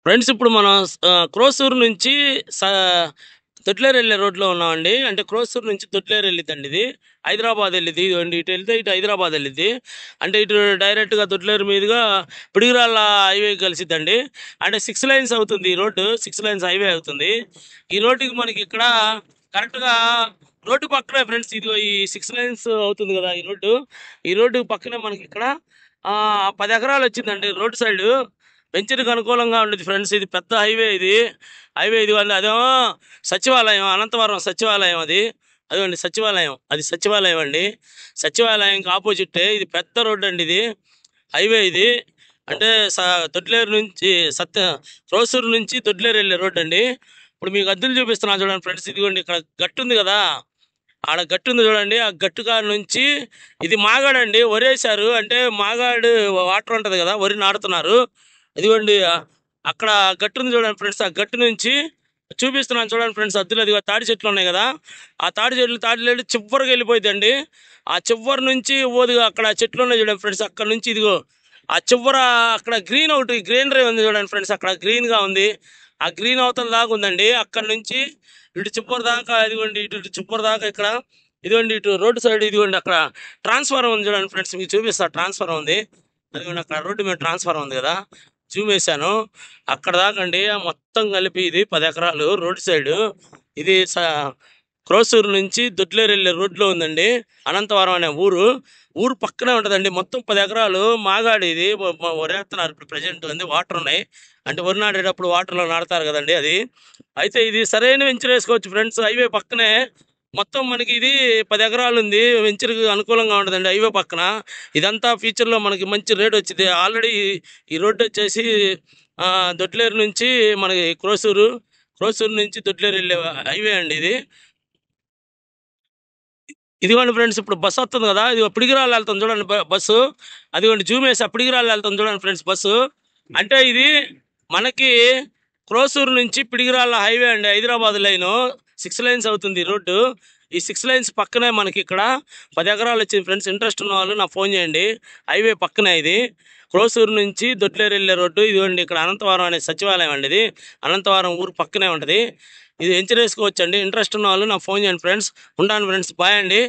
Friends ఇప్పుడు మనం క్రోసూరు నుంచి స తొట్లేరు వెళ్ళే రోడ్లో ఉన్నామండి. అంటే క్రోసూరు నుంచి తొట్లేరు వెళ్ళిద్దండి ఇది. హైదరాబాద్ వెళ్ళిద్ది. ఇదిగోండి ఇటు వెళ్తే ఇటు హైదరాబాద్ వెళ్ళిద్ది. అంటే ఇటు డైరెక్ట్‌గా తొట్లేరు మీదుగా పిడుగురాళ్ళ హైవే కలిసిద్దండి. అంటే 6 లైన్స్ అవుతుంది ఈ రోడ్డు. 6 లైన్స్ హైవే అవుతుంది. ఈ రోడ్డుకి మనకి ఇక్కడ కరెక్ట్‌గా రోడ్డు పక్కనే ఫ్రెండ్స్ ఇదిగో ఈ 6 లైన్స్ అవుతుంది కదా! ఈ రోడ్డు. ఈ రోడ్డు పక్కనే మనకిక్కడ 10 ఎకరాలు వచ్చిందండి రోడ్ సైడు. వెంచర్‌కి అనుకూలంగా ఉండిద్ది ఫ్రెండ్స్. ఇది పెద్ద హైవే ఇది. హైవే ఇదిగోండి అదేమో సచివాలయం, అనంతవరం సచివాలయం అది. అదిగోండి సచివాలయం. అది సచివాలయం అండి. సచివాలయంకి ఆపోజిట్టే ఇది పెద్ద రోడ్డండి ఇది. హైవే ఇది. అంటే తొట్లేరు నుంచి క్రోసూరు నుంచి తొట్లేరు వెళ్ళే రోడ్డండి. ఇప్పుడు మీకు అద్దెలు చూపిస్తున్నాను చూడండి ఫ్రెండ్స్. ఇదిగోండి ఇక్కడ గట్టుంది కదా! ఆడ గట్టుంది చూడండి. ఆ గట్టు కాడ నుంచి ఇది మాగాడండి. వరేశారు. అంటే మాగాడు వాటర్ ఉంటది కదా! వరి నాటుతున్నారు. ఇదిగోండి అక్కడ గట్టుంది చూడండి ఫ్రెండ్స్. ఆ గట్టు నుంచి చూపిస్తున్నాను చూడండి ఫ్రెండ్స్. అద్దులు అదిగో తాడి చెట్లు ఉన్నాయి కదా! ఆ తాడి చెట్లు చివరికి వెళ్ళిపోయిందండి. ఆ చివరి నుంచి ఓదిగా అక్కడ చెట్లు ఉన్నాయి చూడండి ఫ్రెండ్స్. అక్కడ నుంచి ఇదిగో ఆ చివర అక్కడ గ్రీనరీ ఉంది చూడండి ఫ్రెండ్స్. అక్కడ గ్రీన్గా ఉంది. ఆ గ్రీన్ అవతల దాకా ఉందండి. అక్కడ నుంచి ఇటు చివరి దాకా ఇదిగోండి ఇటు చివరి దాకా ఇక్కడ ఇదిగోండి ఇటు రోడ్డు సైడ్ ఇదిగోండి అక్కడ ట్రాన్స్ఫారం ఉంది చూడండి ఫ్రెండ్స్. మీకు చూపిస్తా ట్రాన్స్ఫారం ఉంది. అదిగోండి అక్కడ రోడ్డు మీద ట్రాన్స్ఫారం ఉంది కదా! జూమ్ వేసాను. అక్కడ దాకా అండి మొత్తం కలిపి ఇది 10 ఎకరాలు రోడ్ సైడ్. ఇది క్రోసూరు నుంచి దొడ్లేరు వెళ్ళే రోడ్లో ఉందండి. అనంతవరం అనే ఊరు పక్కనే ఉంటుందండి. మొత్తం 10 ఎకరాలు మాగాడి ఇది వరేస్తున్నారు ఇప్పుడు ప్రజెంట్. అంది వాటర్ ఉన్నాయి. అంటే వరి నాటేటప్పుడు వాటర్లో నాటుతారు కదండి అది. అయితే ఇది సరైన వెంచర్ వేసుకోవచ్చు ఫ్రెండ్స్. హైవే పక్కనే మొత్తం మనకి ఇది 10 ఎకరాలు ఉంది. వెంచర్కి అనుకూలంగా ఉంటుందండి హైవే పక్కన. ఇదంతా ఫ్యూచర్లో మనకి మంచి రేట్ వచ్చింది. ఆల్రెడీ ఈ రోడ్డు వచ్చేసి దొడ్లేరు నుంచి మనకి క్రోసూరు నుంచి దొడ్లేరు వెళ్ళే హైవే అండి ఇది. ఇదిగోండి ఫ్రెండ్స్ ఇప్పుడు బస్సు వస్తుంది కదా! ఇది పిడుగురాళ్ళు వెళ్తుంది చూడండి బస్సు. అదిగోండి జూమ్ వేసి ఆ పిడుగురాళ్ళు వెళ్తుంది చూడండి ఫ్రెండ్స్ బస్సు. అంటే ఇది మనకి క్రోసూరు నుంచి పిడుగురాళ్ళ హైవే అండి. హైదరాబాద్ లైను 6 లైన్స్ అవుతుంది ఈ రోడ్డు. ఈ 6 లైన్స్ పక్కనే మనకి ఇక్కడ 10 ఎకరాలు వచ్చింది ఫ్రెండ్స్. ఇంట్రెస్ట్ ఉన్న వాళ్ళు నాకు ఫోన్ చేయండి. హైవే పక్కనే ఇది. క్రోసూరు నుంచి దొడ్లేరు వెళ్ళే రోడ్డు. ఇదిగోండి ఇక్కడ అనంతవరం అనే సచివాలయం అండి ఇది. అనంతవరం ఊరు పక్కనే ఉంటుంది. ఇది వెంచర్ వేసుకోవచ్చండి. ఇంట్రెస్ట్ ఉన్న వాళ్ళు నాకు ఫోన్ చేయండి ఫ్రెండ్స్. ఉంటాను ఫ్రెండ్స్. బాయ్ అండి.